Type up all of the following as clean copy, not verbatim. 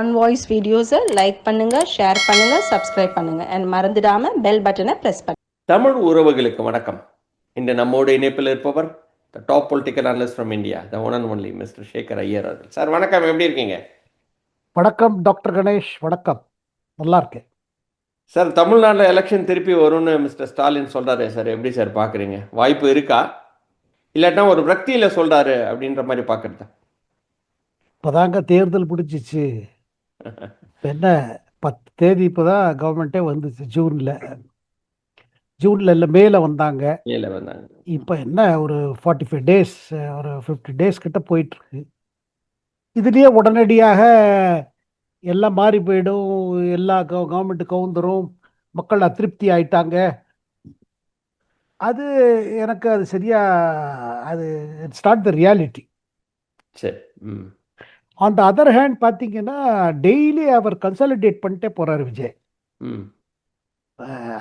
On voice வீடியோஸை like பண்ணுங்க, share பண்ணுங்க, சப்ஸ்கிரைப் பண்ணுங்க அண்ட் மறந்துடாம பெல் பட்டனை பிரஸ் பண்ணுங்க. தமிழ் உறவுகளுக்கு வணக்கம். இன்று நம்மோடு இணைப்பில் இருப்பவர் the top political analyst from India, the one and only mister Shekhar Iyer அவர்கள். சார் வணக்கம், எப்படி இருக்கீங்க? வணக்கம் டாக்டர் கணேஷ், வணக்கம். நல்லா இருக்கேன் சார். தமிழ்நாட்டில் எலெக்ஷன் திருப்பி வரும்னு மிஸ்டர் ஸ்டாலின் சொல்கிறாரு சார், எப்படி சார் பார்க்குறீங்க? வாய்ப்பு இருக்கா, இல்லாட்டா ஒரு விரக்தியில் சொல்கிறாரு அப்படின்ற மாதிரி பார்க்குறதா? இப்போதாங்க தேர்தல் பிடிச்சிச்சு. என்ன 10 தேதி இப்போதான் கவர்மெண்ட்டே வந்துச்சு. ஜூனில் இல்லை, மேல வந்தாங்க. இப்போ என்ன ஒரு 45 டேஸ், ஒரு 50 டேஸ் கிட்ட போயிட்டுருக்கு. இதுலேயே உடனடியாக எல்லாம் மாறி போயிடும், எல்லா கவர்மெண்ட்டு கவுந்தரும், மக்கள் அதிருப்தி ஆயிட்டாங்க. அது எனக்கு அது சரியா, அது இட்ஸ் நாட் த ரியாலிட்டி. சரி. ஆன் த அதர் ஹேண்ட் பார்த்தீங்கன்னா, டெய்லி அவர் கன்சாலிடேட் பண்ணிட்டே போகிறார் விஜய்.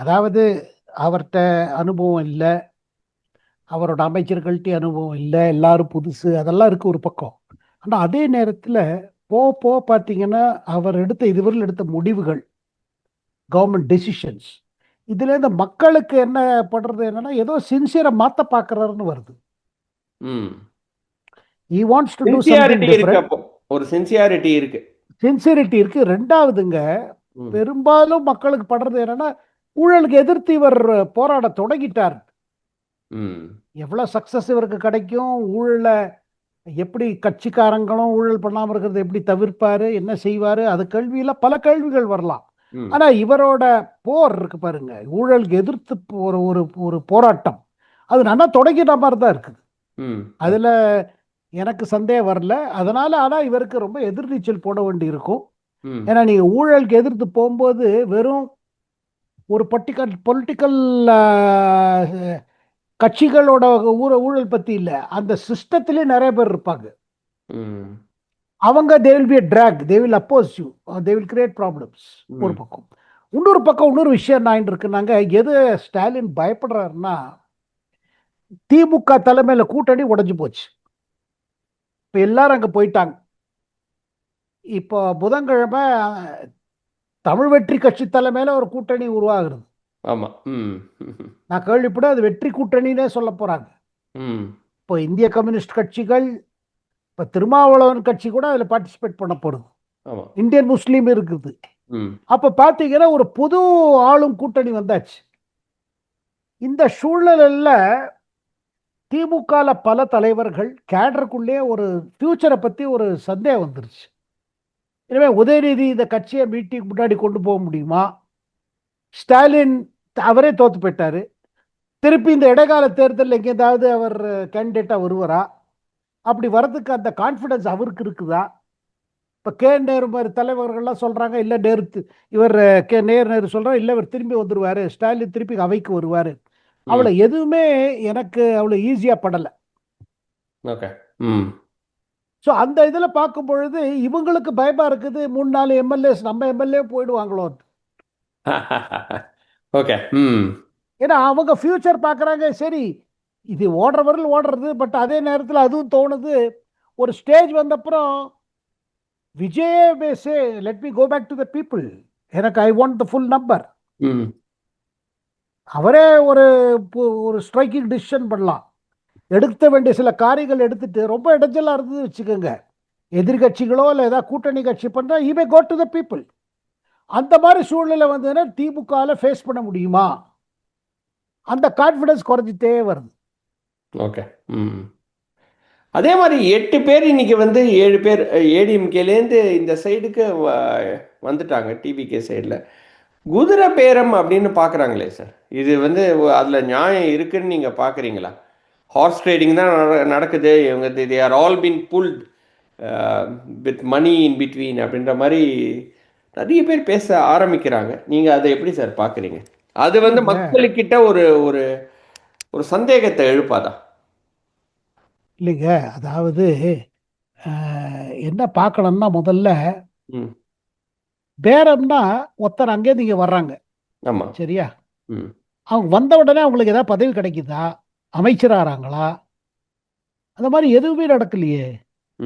அதாவது அவர்கிட்ட அனுபவம் இல்லை, அவரோட அமைச்சர்கள்ட்ட அனுபவம் இல்லை, எல்லாரும் புதுசு, அதெல்லாம் இருக்குது ஒரு பக்கம். ஆனால் அதே நேரத்தில் போக பார்த்தீங்கன்னா அவர் இதுவரையில் எடுத்த முடிவுகள், கவர்மெண்ட் டெசிஷன்ஸ், இதில் இந்த மக்களுக்கு என்ன படுறது என்னன்னா, ஏதோ சின்சியரை மாற்ற பார்க்குறாருன்னு வருது. He wants to do something different. ஒரு சின்சியாரிட்டி இருக்கு. ரெண்டாவதுங்க, பெரும்பாலும் மக்களுக்கு படுறது என்னன்னா, ஊழலுக்கு எதிர்த்து இவர் போராட தொடங்கிட்டார். எவ்வளவு சக்சஸ் இவருக்கு கிடைக்கும், ஊழல எப்படி கட்சிக்காரங்களும் ஊழல் பண்ணாம இருக்கிறது எப்படி தவிர்ப்பாரு, என்ன செய்வாரு, அது கேள்வியில பல கேள்விகள் வரலாம். ஆனா இவரோட போர் இருக்கு பாருங்க, ஊழலுக்கு எதிர்த்து ஒரு போராட்டம், அது நல்லா தொடங்கிட்ட மாதிரி தான் இருக்குது. அதுல எனக்கு சந்தேகம் வரல. அதனால ஆனா இவருக்கு ரொம்ப எதிர்நீச்சல் போட வேண்டி இருக்கும். ஏன்னா நீங்க ஊழலுக்கு எதிர்த்து போகும்போது வெறும் ஒரு பொலிட்டிக்கல் கட்சிகளோட ஊழல் பத்தி இல்ல, அந்த சிஸ்டத்திலே நிறைய பேர் இருப்பாங்க. அவங்க they will be a drag, they will oppose you, they will create problems. ஒரு பக்கம். இன்னொரு விஷயம் நான் இருக்குனாங்க, எது ஸ்டாலின் பயப்படுறாருன்னா, திமுக தலைமையில கூட்டணி உடைஞ்சு போச்சு. இப்போ எல்லாரும் அங்கே போயிட்டாங்க. இப்போ புதன்கிழமை தமிழ் வெற்றி கட்சி தலைமையில ஒரு கூட்டணி உருவாகிறது. நான் கேள்விப்பட அது வெற்றி கூட்டணினே சொல்ல போறாங்க. இப்போ இந்திய கம்யூனிஸ்ட் கட்சிகள், இப்போ திருமாவளவன் கட்சி கூட அதில் பார்ட்டிசிபேட் பண்ண போறது, இந்தியன் முஸ்லீம் இருக்குது. அப்ப பாத்தீங்கன்னா ஒரு புது ஆளும் கூட்டணி வந்தாச்சு. இந்த சூழ்நிலையில திமுக பல தலைவர்கள் கேடருக்குள்ளே ஒரு ஃபியூச்சரை பத்தி ஒரு சந்தேகம் வந்துருச்சு. எனவே உதயநிதி இந்த கட்சியை மீட்டிங் முன்னாடி கொண்டு போக முடியுமா? ஸ்டாலின் அவரே தோத்து போயிட்டாரு. திருப்பி இந்த இடைக்கால தேர்தலில் எங்கேயாவது அவர் கேண்டிடேட்டா வருவாரா? அப்படி வர்றதுக்கு அந்த கான்ஃபிடன்ஸ் அவருக்கு இருக்குதா? இப்போ நேரு மாதிரி தலைவர்கள்லாம் சொல்றாங்க, இல்லை இவர் நேரு சொல்றாரு, இல்லை இவர் திரும்பி வந்துருவாரு, ஸ்டாலின் திருப்பி அவைக்கு வருவாரு. அவ்வளோ எதுவுமே எனக்கு அவ்வளோ ஈஸியா படலை. ஸோ அந்த இதில் பார்க்கும் பொழுது இவங்களுக்கு பயமா இருக்குது, 3-4 எம்எல்ஏஸ் நம்ம எம்எல்ஏ போயிடுவாங்களோ. ஏன்னா அவங்க ஃபியூச்சர் பார்க்குறாங்க. சரி, இது ஓடுறவர்கள் ஓடுறது, பட் அதே நேரத்தில் அதுவும் தோணுது, ஒரு ஸ்டேஜ் வந்தப்புறம் விஜயே பேசே let me go back to the people, எனக்கு I want the full number. அவரே ஒரு ஸ்ட்ரைக்கிங் டிசிஷன் பண்ணலாம், எடுக்க வேண்டிய சில காரியங்கள் எடுத்துட்டு, ரொம்ப இடைஞ்சலா இருந்தது வச்சுக்கோங்க, எதிர்கட்சிகளோ இல்லை ஏதாவது கூட்டணி கட்சி பண்ணா he may go to the people. அந்த மாதிரி சூழ்நிலை வந்ததுன்னா திமுக ஃபேஸ் பண்ண முடியுமா? அந்த கான்ஃபிடன்ஸ் குறைஞ்சிட்டே வருது. அதே மாதிரி 8 பேர் இன்னைக்கு 7 பேர் ஏடிஎம்கேலேருந்து இந்த சைடுக்கு வந்துட்டாங்க. டிவிகே சைடில் குதிரை பேரம் அப்படின்னு பார்க்குறாங்களே சார், இது அதில் நியாயம் இருக்குன்னு நீங்கள் பார்க்குறீங்களா? ஹார்ஸ் ட்ரேடிங் தான் நடக்குது, இவங்க they are all been built with money in between அப்படின்ற மாதிரி நிறைய பேர் பேச ஆரம்பிக்கிறாங்க. நீங்கள் அதை எப்படி சார் பார்க்குறீங்க? அது மக்களுக்கிட்ட ஒரு ஒரு ஒரு சந்தேகத்தை எழுப்பாதா? இல்லைங்க, அதாவது என்ன பார்க்கணும்னா, முதல்ல பேரம்னா ஒருத்தர் அங்கே நீங்க வர்றாங்க, சரியா? அவங்க வந்த உடனே அவங்களுக்கு ஏதாவது பதவி கிடைக்குதா, அமைச்சராகிறாங்களா? அந்த மாதிரி எதுவுமே நடக்கலையே.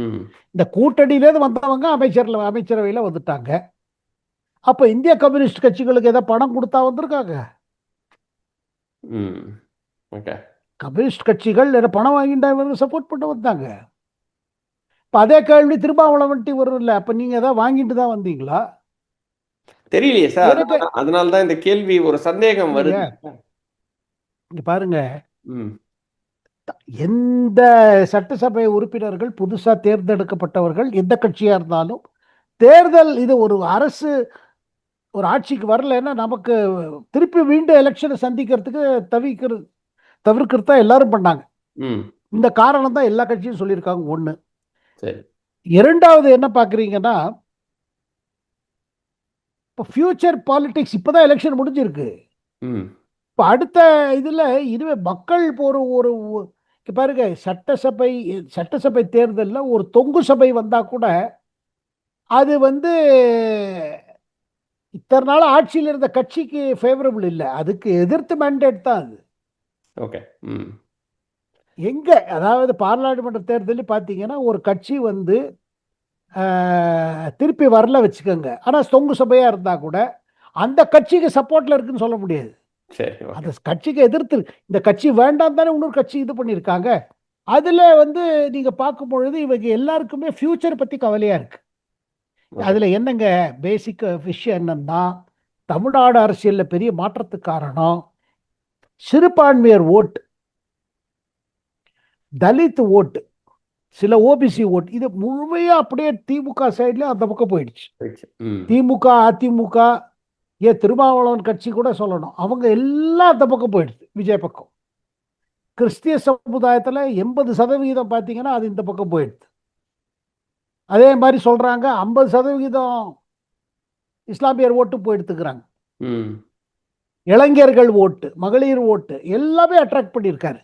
ம். இந்த கூட்டணியிலேருந்து வந்தவங்க அமைச்சரவையில் வந்துட்டாங்க. அப்போ இந்திய கம்யூனிஸ்ட் கட்சிகளுக்கு ஏதோ பணம் கொடுத்தா வந்திருக்காங்க? ம். ஓகே. கம்யூனிஸ்ட் கட்சிகள் ஏதோ பணம் வாங்கிட்டா இவங்க சப்போர்ட் பண்ண வந்தாங்க. இப்போ அதே கேள்வி திருமாவளவன்ட்டி வரும் இல்லை, அப்போ நீங்கள் ஏதாவது வாங்கிட்டு தான் வந்தீங்களா? தெரியலையே சார். எனக்கு அதனால தான் இந்த கேள்வி, ஒரு சந்தேகம் இல்லைங்க, வருது. இங்க பாருங்க, ம். எந்த சட்டசபை உறுப்பினர்கள் புதுசாக தேர்ந்தெடுக்கப்பட்டவர்கள் எந்த கட்சியாக இருந்தாலும் தேர்தல் இது ஒரு அரசு ஒரு ஆட்சிக்கு வரலைன்னா நமக்கு திருப்பி மீண்டும் எலெக்ஷனை சந்திக்கிறதுக்கு தவிர்க்கிறது தான் எல்லாரும் பண்ணாங்க. ம். இந்த காரணம் தான் எல்லா கட்சியும் சொல்லியிருக்காங்க. ஒன்று. சரி. இரண்டாவது என்ன பார்க்குறீங்கன்னா, இப்போ ஃபியூச்சர் பாலிடிக்ஸ் இப்போ தான் எலெக்ஷன் முடிஞ்சிருக்கு. ம். இப்போ அடுத்த இதில் இனிமே மக்கள் இப்போ ஒரு ஒரு இங்க பாருங்க, சட்டசபை தேர்தலில் ஒரு தொங்கு சபை வந்தால் கூட அது வந்து இத்தனை நாள் ஆட்சியில் இருந்த கட்சிக்கு ஃபேவரபிள் இல்லை, அதுக்கு எதிர்த்து மேண்டேட் தான் அது. ஓகே. ம். எங்க அதாவது பாராளுமன்ற தேர்தலில் பார்த்தீங்கன்னா ஒரு கட்சி வந்து திருப்பி வரல வச்சுக்கோங்க, ஆனால் தொங்கு சபையாக இருந்தால் கூட அந்த கட்சிக்கு சப்போர்ட்டில் இருக்குன்னு சொல்ல முடியாது. சரி. ஓகே. அந்த கட்சிக்கு எதிர்த்து இந்த கட்சி வேண்டாம் தானே இன்னொரு கட்சி இது பண்ணியிருக்காங்க. அதில் வந்து நீங்கள் பார்க்கும் பொழுது இவங்க எல்லாருக்குமே ஃபியூச்சர் பற்றி கவலையாக இருக்கு. அதில் என்னங்க பேசிக் விஷயம் என்னன்னா, தமிழ்நாடு அரசியலில் பெரிய மாற்றத்துக்கு காரணம் சிறுபான்மையர் ஓட்டு, தலித் ஓட்டு, சில ஓபிசி ஓட்டு, இது முழுமையாக அப்படியே திமுக சைடில் அந்த பக்கம் போயிடுச்சு. ம். திமுக, அதிமுக, ஏன் திருமாவளவன் கட்சி கூட சொல்லணும், அவங்க எல்லாம் அந்த பக்கம் போயிடுது, விஜய் பக்கம். கிறிஸ்திய சமுதாயத்தில் 80% பார்த்தீங்கன்னா அது இந்த பக்கம் போயிடுது. அதே மாதிரி சொல்கிறாங்க 50% இஸ்லாமியர் ஓட்டு போயிடுத்துக்கிறாங்க. ம். இளைஞர்கள் ஓட்டு, மகளிர் ஓட்டு எல்லாமே அட்ராக்ட் பண்ணியிருக்காரு.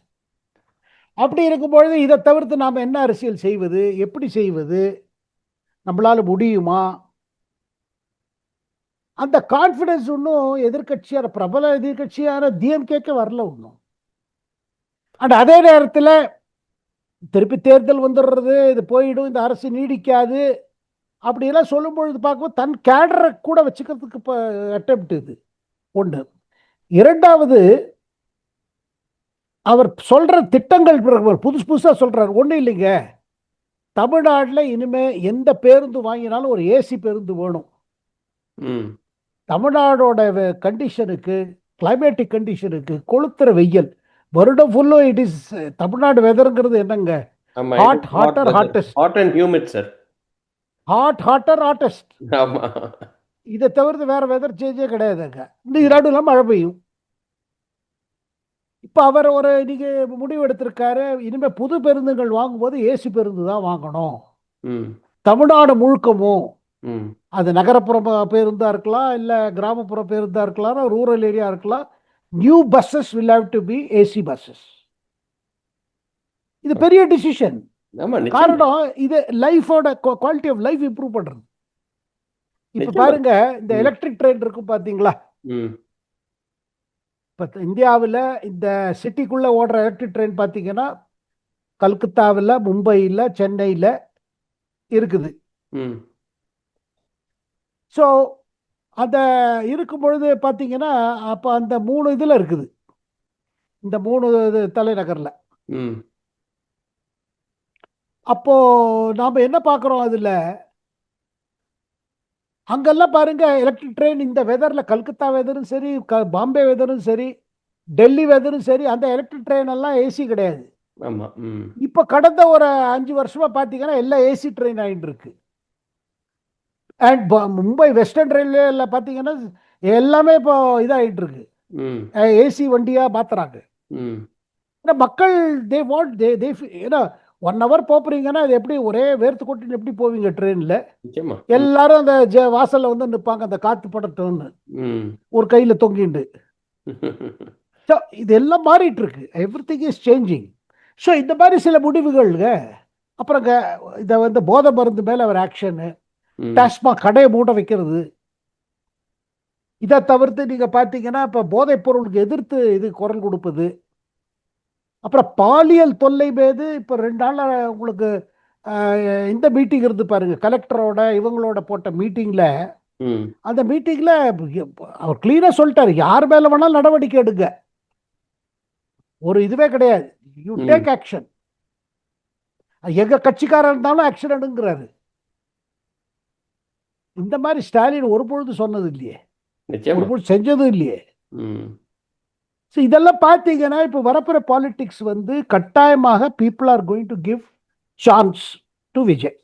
அப்படி இருக்கும்பொழுது இதை தவிர்த்து நாம் என்ன அரசியல் செய்வது, எப்படி செய்வது, நம்மளால முடியுமா? அந்த கான்ஃபிடன்ஸ் இன்னும் எதிர்கட்சியான பிரபல எதிர்கட்சியான டிஎம்கேக்கு வரல இன்னும். அண்ட் அதே நேரத்தில் திருப்பி தேர்தல் வந்துடுறது, இது போயிடும், இந்த அரசு நீடிக்காது அப்படியெல்லாம் சொல்லும் பொழுது பார்க்கும்போது தன் கேடரை கூட வச்சுக்கிறதுக்கு இப்போ அட்டெம்ப்ட் இது ஒன்று. இரண்டாவது, அவர் சொல்ற திட்டங்கள் புதுசு புதுசாக சொல்றாரு. ஒன்றும் இல்லைங்க, தமிழ்நாட்டில் இனிமே எந்த பேருந்து வாங்கினாலும் ஒரு ஏசி பேருந்து வேணும். ம். தமிழ்நாடோட கண்டிஷனுக்கு, கிளைமேட்டிக் கண்டிஷனுக்கு, கொளுத்துற வெயில் வருடம் ஃபுல்லும் இட் இஸ் தமிழ்நாடு வெதருங்கிறது என்னங்க, ஆமா. Hot hotter hottest, hot and humid sir. Hot hotter hottest. ஆமா. இதை தவிர்த்து வேற வெதர் சேஞ்சே கிடையாதுங்க. இந்த நடுவில் மழை பெய்யும். இப்போ அவர் ஒரு இன்னைக்கு முடிவு எடுத்திருக்காரு, இனிமேல் புது பேருந்துகள் வாங்கும்போது ஏசி பேருந்து தான் வாங்கணும். ம். தமிழ்நாடு முழுக்கமும், ம். அது நகரப்புற பேருந்தாக இருக்கலாம், இல்லை கிராமப்புற பேருந்தாக இருக்கலாம், ரூரல் ஏரியா இருக்கலாம், new buses will have to be AC buses. இது பெரிய டிசிஷன். ஆமா. நிச்சயமா. காரணம் இது லைஃபோட குவாலிட்டி ஆஃப் லைஃப் இம்ப்ரூவ் பண்ணுறது. இப்போ நிச்சயமா. பாருங்க, இந்த ம். எலக்ட்ரிக் ட்ரெயின் இருக்கும் பார்த்தீங்களா, ம். இப்போ இந்தியாவில் இந்த சிட்டிக்குள்ளே ஓடுற எலக்ட்ரிக் ட்ரெயின் பார்த்தீங்கன்னா கல்கத்தாவில், மும்பையில், சென்னையில் இருக்குது. ம். ஸோ அந்த இருக்கும் பொழுது பார்த்தீங்கன்னா அப்போ அந்த 3 இதில் இருக்குது, இந்த 3 தலைநகரில். ம். அப்போது நாம் என்ன பார்க்குறோம், அதில் அங்கெல்லாம் பாருங்க எலக்ட்ரிக் ட்ரெயின் இந்த வெதரில், கல்கத்தா வெதரும் சரி, பாம்பே வெதரும் சரி, டெல்லி வெதரும் சரி, அந்த எலக்ட்ரிக் ட்ரெயின் எல்லாம் ஏசி கிடையாது. ஆமா. ம். இப்போ கடந்த ஒரு 5 வருஷமாக பார்த்தீங்கன்னா எல்லாம் ஏசி ட்ரெயின் ஆகிட்டு இருக்கு. அண்ட் மும்பை வெஸ்டர்ன் ரயில்வேல பார்த்தீங்கன்னா எல்லாமே இப்போ இதாகிட்டு இருக்கு, ம். ஏசி வண்டியாக மாற்றுறாங்க. ம். ஏன்னா மக்கள் தே வாண்ட் தே ஏன்னா 1 hour போகிறீங்கன்னா அது எப்படி ஒரே வேர்த்து கொட்டின்னு எப்படி போவீங்க ட்ரெயினில்? நிச்சயமா. எல்லாரும் அந்த வாசலில் வந்து நிற்பாங்க, அந்த காற்று படட்டும்னு ம். ஒரு கையில் தொங்கிண்டு. ஸோ இதெல்லாம் மாறிட்டு இருக்கு, every thing is changing. So இந்த மாதிரி சில முடிவுகள்ங்க. அப்புறம் இதை வந்து போதை மருந்து மேலே ஒரு ஆக்ஷனு, ம். டாஸ்மாக் கடையை மூட வைக்கிறது, இதை தவிர்த்து நீங்கள் பார்த்தீங்கன்னா இப்போ போதைப் பொருளுக்கு எதிர்த்து இது குரல் கொடுப்பது, அப்புறம் பாலியல் தொல்லை மீது இப்போ 2 நாளில் உங்களுக்கு இந்த மீட்டிங் இருந்து பாருங்க, கலெக்டரோட இவங்களோட போட்ட மீட்டிங்கில், ம் அந்த மீட்டிங்கில் அவர் கிளீனாக சொல்லிட்டாரு, யார் மேலே வேணாலும் நடவடிக்கை எடுங்க, ஒரு இதுவே கிடையாது, யூ ம் டேக் ஆக்ஷன், எங்க கட்சிக்காரர் இருந்தாலும் ஆக்ஷன் எடுங்கிறாரு. இந்த மாதிரி ஸ்டாலின் ஒரு பொழுது சொன்னது இல்லையே, ஒரு நிச்சயமா. பொழுது செஞ்சதும் இல்லையே. ம் ஸோ இதெல்லாம் பார்த்தீங்கன்னா இப்போ வரப்போகிற பாலிடிக்ஸ் வந்து கட்டாயமாக people are going to give chance to Vijay.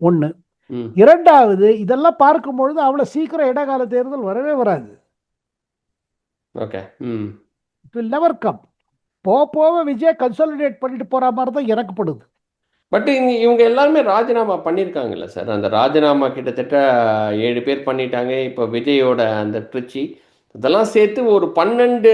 ஒன்று. ம் இரண்டாவது, இதெல்லாம் பார்க்கும்பொழுது அவ்வளோ சீக்கிரம் இடைக்கால தேர்தல் வரவே வராது. ஓகே. ம் இட் வில் நெவர் கம். போக போக விஜய் கன்சாலிடேட் பண்ணிட்டு போகிற மாதிரி தான் எனக்கு படுது. பட் இவங்க எல்லாருமே ராஜினாமா பண்ணியிருக்காங்கல்ல சார். அந்த ராஜினாமா கிட்டத்தட்ட 7 பேர் பண்ணிட்டாங்க. இப்போ விஜயோட அந்த திருச்சி இதெல்லாம் சேர்த்து ஒரு 12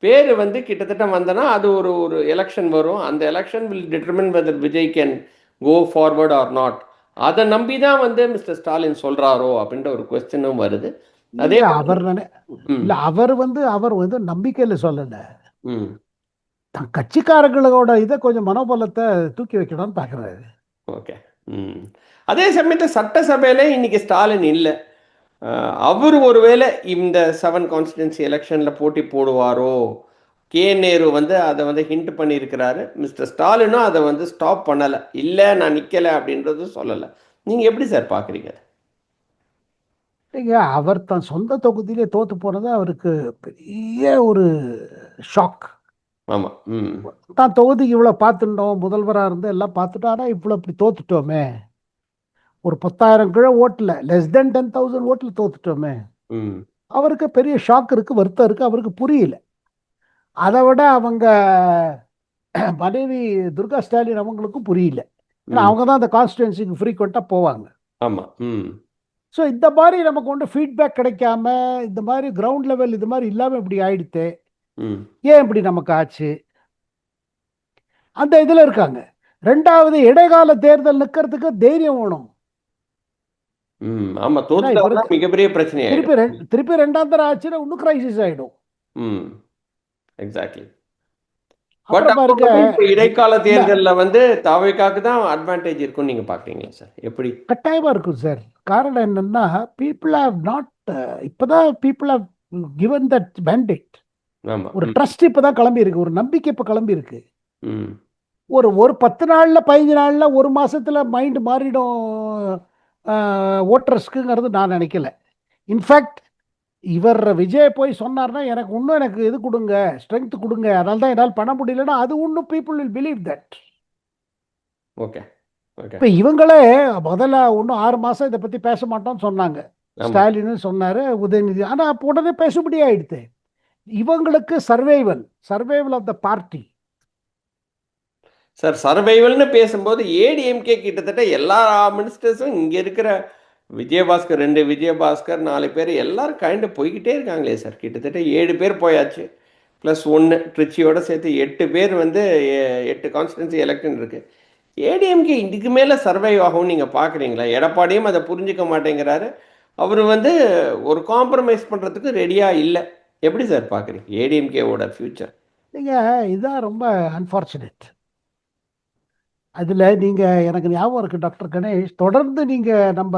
பேர் வந்து கிட்டத்தட்ட வந்தனா அது ஒரு ஒரு எலெக்ஷன் வரும். அந்த election will determine whether Vijay can go forward or not. அதை நம்பி தான் வந்து மிஸ்டர் ஸ்டாலின் சொல்றாரோ அப்படின்ற ஒரு கொஸ்டினும் வருது. அதே இல்லை மாதிரி அவர் ம் இல்லை, அவர் வந்து நம்பிக்கையில் சொல்லலை, ம் தன் கட்சிக்காரங்களோட இதை கொஞ்சம் மனோபலத்தை தூக்கி வைக்கணும்னு பார்க்குறாரு. ஓகே. ம் அதே சமயத்தில் சட்டசபையில் இன்னைக்கு ஸ்டாலின் இல்லை. அவர் ஒருவேளை இந்த 7 கான்ஸ்டிடன்சி எலெக்ஷனில் போட்டி போடுவாரோ, கே நேரு வந்து அதை வந்து ஹிண்ட் பண்ணியிருக்கிறாரு. மிஸ்டர் ஸ்டாலினும் அதை வந்து ஸ்டாப் பண்ணலை, இல்லை நான் நிற்கலை அப்படின்றதும் சொல்லலை. நீங்கள் எப்படி சார் பார்க்குறீங்க? இல்லைங்க, அவர் தன் சொந்த தொகுதியிலே தோத்து போனது அவருக்கு பெரிய ஒரு ஷாக். ஆமாம். ம் தான் தொகுதிக்கு இவ்வளோ பார்த்துட்டோம், முதல்வராக இருந்து எல்லாம் பார்த்துட்டோம், ஆனால் இவ்வளோ இப்படி தோத்துட்டோமே, ஒரு 10,000 கிலோ ஓட்டில், லெஸ் தென் 10,000 ஓட்டில் தோத்துட்டோமே, ம் அவருக்கு பெரிய ஷாக் இருக்குது, வருத்தம் இருக்குது, அவருக்கு புரியல. அதை விட அவங்க மனைவி துர்கா ஸ்டாலின் அவங்களுக்கும் புரியல. ஏன்னா ம் அவங்க தான் அந்த கான்ஸ்டிடுவன்சிக்கு ஃப்ரீக்வெண்ட்டாக போவாங்க. ஆமாம். ம் ஸோ இந்த மாதிரி நமக்கு ஒன்று ஃபீட்பேக் கிடைக்காம, இந்த மாதிரி கிரவுண்ட் லெவல் இது மாதிரி இல்லாமல் இப்படி ஆயிடுத்து, ம் ஏன் இப்படி நமக்கு ஆச்சு, அந்த இதில் இருக்காங்க. ரெண்டாவது, இடைக்கால தேர்தல் நிற்கிறதுக்கு தைரியம் வேணும். ம் ஆமாம். ஏன்னா இப்போ தோத்துட்டாங்கன்னா இருக்கு, மிகப்பெரிய பிரச்சனை திருப்பி ஆகிடும். திருப்பி ரெண்டாம் தரம் ஆச்சுன்னா இன்னும் கிரைசிஸ் ஆகிடும். ம் எக்ஸாக்ட்லி. பட் அப்புறம் அப்போ பாருங்க, வந்து இப்போ இடைக்கால இல்லை தேர்தலில் வந்து தாவேக்காக்கு தான் அட்வான்டேஜ் இருக்கும்னு நீங்கள் பார்க்குறீங்களா சார்? எப்படி? கட்டாயமாக இருக்கும் சார். காரணம் என்னன்னா, பீப்புள் ஹவ் நாட், இப்போதான் people have given that mandate. ஆமாம். ஒரு ம் ட்ரஸ்ட் இப்போ தான் கிளம்பி இருக்கு, ஒரு நம்பிக்கை இப்போ கிளம்பி இருக்கு. ம் ஒரு ஒரு 10 நாளில் 15 நாளில் ஒரு மாசத்துல மைண்ட் மாறிடும் ஓட்டர்ஸ்க்குங்கிறது நான் நினைக்கல. இன்ஃபேக்ட் இவர் விஜய் போய் சொன்னார்னா, எனக்கு இன்னும் எனக்கு இது கொடுங்க, ஸ்ட்ரென்த் கொடுங்க, அதனால தான் என்னால் பண்ண முடியலன்னா, அது இன்னும் people will believe that. Okay. Okay. இப்போ இவங்களே முதல்ல இன்னும் 6 மாதம் இதை பற்றி பேச மாட்டோம்னு சொன்னாங்க. ஆமாம். ஸ்டாலின்னு சொன்னார், உதயநிதி, ஆனால் அப்போ உடனே பேசும்படியாயிடுது. இவங்களுக்கு survival of the party. Sir சர்வைவல்னு பேசும்போது ஏடிஎம்கே கிட்டத்தட்ட எல்லா மினிஸ்டர்ஸும் இங்கே இருக்கிற விஜயபாஸ்கர் 2 விஜயபாஸ்கர் 4 பேர் எல்லாரும் கைண்டு போய்கிட்டே இருக்காங்களே சார். கிட்டத்தட்ட 7 பேர் போயாச்சு, ப்ளஸ் 1 ட்ரிச்சியோட சேர்த்து 8 பேர் வந்து 8 கான்ஸ்டிடன்சி எலெக்ஷன் இருக்குது. ஏடிஎம்கே இதுக்கு மேலே சர்வைவ் ஆகும் நீங்கள் பார்க்குறீங்களா? எடப்பாடியும் அதை புரிஞ்சிக்க மாட்டேங்கிறாரு. அவர் வந்து ஒரு காம்ப்ரமைஸ் பண்ணுறதுக்கு ரெடியாக இல்லை. எப்படி சார் பார்க்குறீங்க ஏடிஎம்கேவோட ஃப்யூச்சர்? நீங்கள் இதுதான் ரொம்ப அன்ஃபார்ச்சுனேட். அதில் நீங்கள், எனக்கு ஞாபகம் இருக்குது டாக்டர் கணேஷ், தொடர்ந்து நீங்கள் நம்ம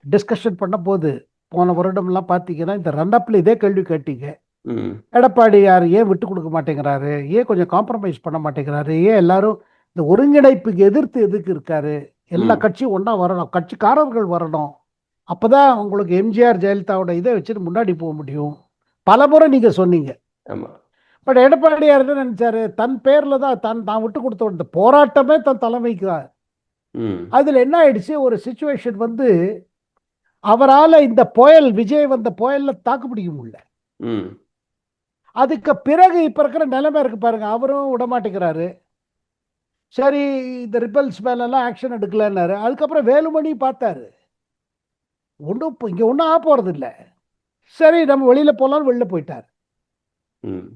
டிஸ்கஷன் பண்ண போது போன வருடம்லாம் பார்த்தீங்கன்னா இந்த ரன்னப்பில் இதே கேள்வி கேட்டீங்க. ம் எடப்பாடி யார் ஏன் விட்டு கொடுக்க மாட்டேங்கிறாரு, ஏன் கொஞ்சம் காம்ப்ரமைஸ் பண்ண மாட்டேங்கிறாரு, ஏன் எல்லாரும் இந்த ஒருங்கிணைப்புக்கு எதிர்த்து இருக்காரு, எல்லா ம் கட்சியும் ஒன்றா வரணும், கட்சிக்காரர்கள் வரணும், அப்போ தான் உங்களுக்கு எம்ஜிஆர் ஜெயலலிதாவோட இதை வச்சுட்டு முன்னாடி போக முடியும், பல முறை நீங்கள் சொன்னீங்க. ஆமாம். பட் எடப்பாடியார் என்ன நினைச்சாரு, தன் பேர்ல தான் தான் விட்டு கொடுத்த இந்த போராட்டமே தன் தலைமைக்கு தான். ம் அதுல என்ன ஆயிடுச்சு, ஒரு சுச்சுவேஷன் வந்து அவரால் இந்த விஜய் வந்த புயல்ல தாக்கு பிடிக்க முடியல. ம் அதுக்கு பிறகு இப்ப இருக்கிற நிலைமை இருக்கு பாருங்க, அவரும் விட மாட்டேங்கிறாரு. சரி, இந்த ரிபல்ஸ் மேலெல்லாம் ஆக்ஷன் எடுக்கலன்னாரு. அதுக்கப்புறம் வேலுமணி பார்த்தாரு, ஒன்றும் இங்க ஒன்றும் ஆக போறது இல்லை, சரி நம்ம வெளியில போலாம்னு வெளில போயிட்டார். ம்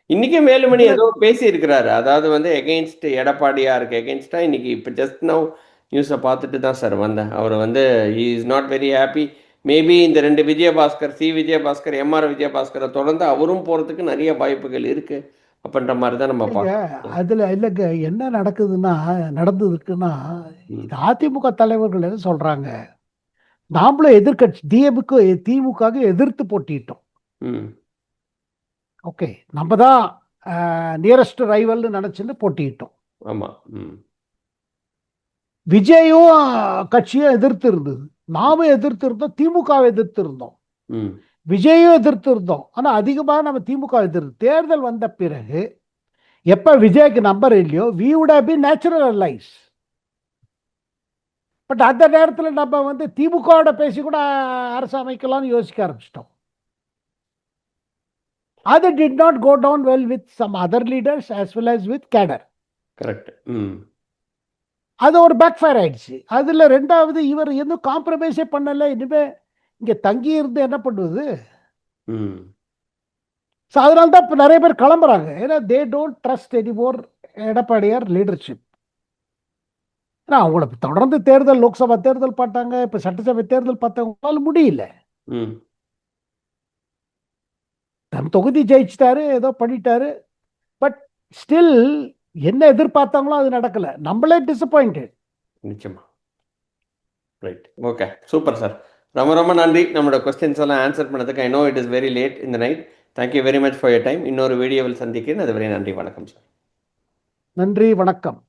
இன்னைக்கும் வேலுமணி இதுல ஏதோ பேசி இருக்கிறாரு. அதாவது வந்து எகெயின்ஸ்ட் எடப்பாடியாருக்கு எகெயின்ஸ்டா இன்னைக்கு இப்போ ஜஸ்ட் நவ் நியூஸை பார்த்துட்டு தான் சார் வந்தேன். அவர் வந்து he is not very happy. Maybe இந்த 2 விஜயபாஸ்கர், விஜயபாஸ்கர், எம்ஆர் விஜயபாஸ்கரை தொடர்ந்து அவரும் போகிறதுக்கு நிறைய வாய்ப்புகள் இருக்குது அப்படின்ற மாதிரி தான் நம்ம இல்லைங்க, பார்க்கணும். அதுல இல்லைங்க, என்ன நடந்ததுக்குன்னா, ம். இது அதிமுக தலைவர்கள் என்ன சொல்றாங்க, நாமளும் எதிர்க்கட்சி திமுக எதிர்த்து போட்டிட்டோம். ம். ஓகே, நம்ம தான் நியரஸ்ட் ரைவல்னு நினைச்சுன்னு போட்டிட்டோம். ஆமா. ம். விஜயும் கட்சியும் எதிர்த்து இருந்தது, நாமும் எதிர்த்து இருந்தோம், திமுகவை எதிர்த்து இருந்தோம், ம். விஜயும் எதிர்த்து இருந்தோம். ஆனா அதிகமாக நம்ம திமுக எதிர்த்து. தேர்தல் வந்த பிறகு எப்ப விஜய்க்கு நம்பர் இல்லையோ, we would have been natural allies. But அந்த நேரத்தில் நம்ம வந்து திமுகவோட பேசி கூட அரசு அமைக்கலாம்னு யோசிக்க ஆரம்பிச்சிட்டோம். அது did not go down well with some other leaders as well as with cadre. Correct. ம். அது ஒரு பேக் ஃபயர் ஆயிடுச்சு. அதுல ரெண்டாவது, இவர் இன்னும் காம்ப்ரமைஸே பண்ணல. இனிமே இங்க தங்கி இருந்து என்ன பண்ணுவது? ம். ஸோ அதனால தான் இப்போ நிறைய பேர் கிளம்புறாங்க. ஏன்னா தே டோன்ட் ட்ரஸ்ட் எனிமோர் எடப்பாடியார் லீடர்ஷிப். ஏன்னா அவங்கள தொடர்ந்து லோக்சபா தேர்தல் பார்த்தாங்க, இப்போ சட்டசபை தேர்தல் பார்த்தவங்களால முடியல. ம். தன் தொகுதி ஜெயிச்சிட்டாரு, ஏதோ பண்ணிட்டாரு. பட் ஸ்டில் என்ன எதிர்பார்த்தாங்களோ அது நடக்கல. நம்மளே டிசப்பாயிண்டட். நிச்சயமா. ரைட். Okay, super sir. ரொம்ப ரொம்ப நன்றி நம்மளோட கொஸ்டின்ஸ் எல்லாம் ஆன்சர் பண்ணதுக்கு. I know it is very late இந்த night. Thank you very much for your time. இன்னொரு வீடியோவில் சந்திக்கிறேன். அதுவரை நன்றி, வணக்கம் சார். நன்றி, வணக்கம்.